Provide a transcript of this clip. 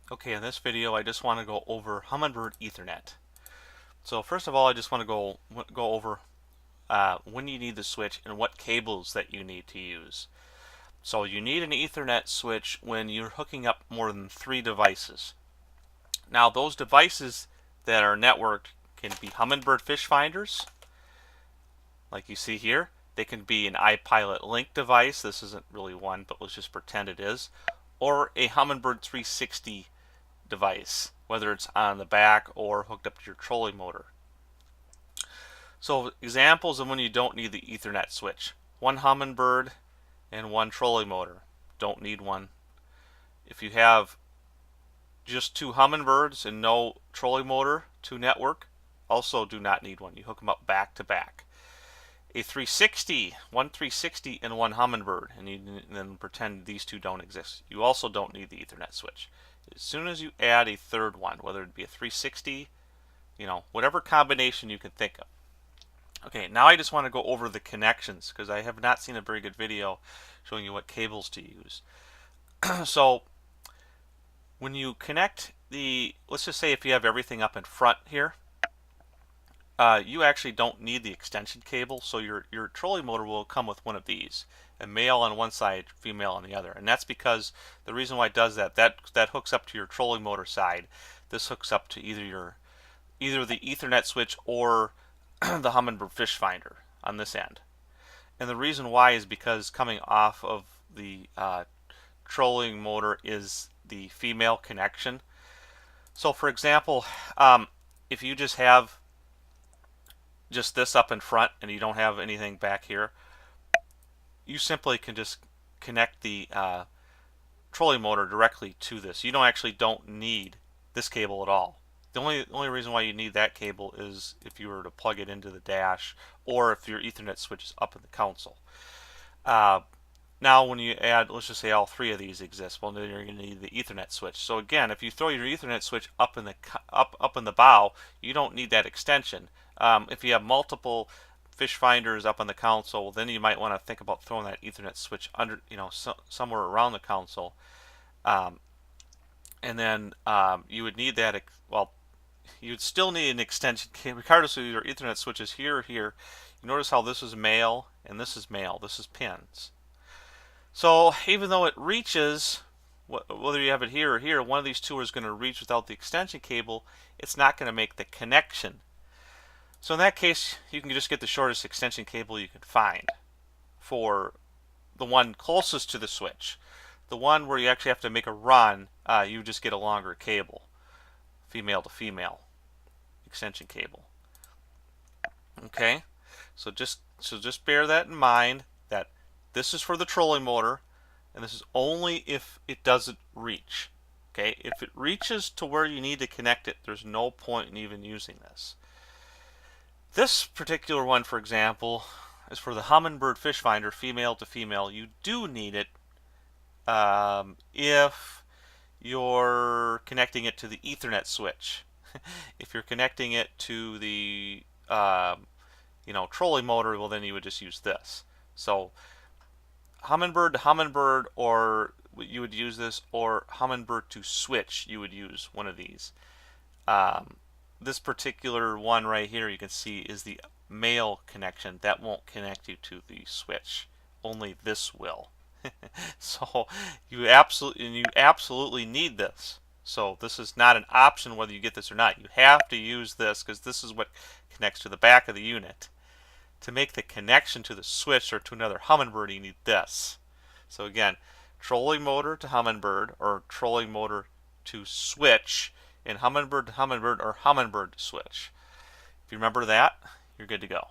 Okay, in this video I just want to go over Humminbird Ethernet. So first of all, I just want to go over when you need the switch and what cables that you need to use. So you need an Ethernet switch when you're hooking up more than 3 devices. Now those devices that are networked can be Humminbird fish finders, like you see here. They can be an iPilot Link device. This isn't really one, but let's just pretend it is. Or a Humminbird 360 device, whether it's on the back or hooked up to your trolling motor. So examples of when you don't need the Ethernet switch: one Humminbird and one trolling motor. Don't need one. If you have just 2 Humminbirds and no trolling motor to network, also do not need one. You hook them up back to back. A 360, one 360 and one Humminbird, and you then pretend these two don't exist. You also don't need the Ethernet switch. As soon as you add a third one, whether it be a 360, whatever combination you can think of. Okay, now I just want to go over the connections because I have not seen a very good video showing you what cables to use. So when you connect let's just say if you have everything up in front here, you actually don't need the extension cable, so your trolling motor will come with one of these, a male on one side, female on the other. And that's because the reason why it does that hooks up to your trolling motor side. This hooks up to either the Ethernet switch or the Humminbird fish finder on this end. And the reason why is because coming off of the trolling motor is the female connection. So for example, if you just have just this up in front and you don't have anything back here, you simply can just connect the trolling motor directly to this. You don't need this cable at all. The only reason why you need that cable is if you were to plug it into the dash or if your Ethernet switch is up in the console. Now when you add, let's just say all 3 of these exist, well then you're going to need the Ethernet switch. So again, if you throw your Ethernet switch up in the bow, you don't need that extension. If you have multiple fish finders up on the console, well, then you might want to think about throwing that Ethernet switch under, somewhere around the console. And then you would need that, well, you'd still need an extension cable, regardless of your Ethernet switch is here or here. You notice how this is male and this is male. This is pins. So even though it reaches, whether you have it here or here, one of these two is going to reach without the extension cable. It's not going to make the connection. So in that case, you can just get the shortest extension cable you can find for the one closest to the switch. The one where you actually have to make a run, you just get a longer cable, female to female extension cable. Okay, so just bear that in mind, that this is for the trolling motor, and this is only if it doesn't reach. Okay, if it reaches to where you need to connect it, there's no point in even using this. This particular one, for example, is for the Humminbird fish finder, female to female. You do need it if you're connecting it to the Ethernet switch. If you're connecting it to the trolling motor, well then you would just use this. So Humminbird to Humminbird, or you would use this, or Humminbird to switch, you would use one of these. This particular one right here, you can see, is the male connection. That won't connect you to the switch. Only this will. So you absolutely need this. So this is not an option whether you get this or not. You have to use this because this is what connects to the back of the unit. To make the connection to the switch or to another Humminbird, you need this. So again, trolling motor to Humminbird, or trolling motor to switch, and Humminbird to Humminbird, or Humminbird to switch. If you remember that, you're good to go.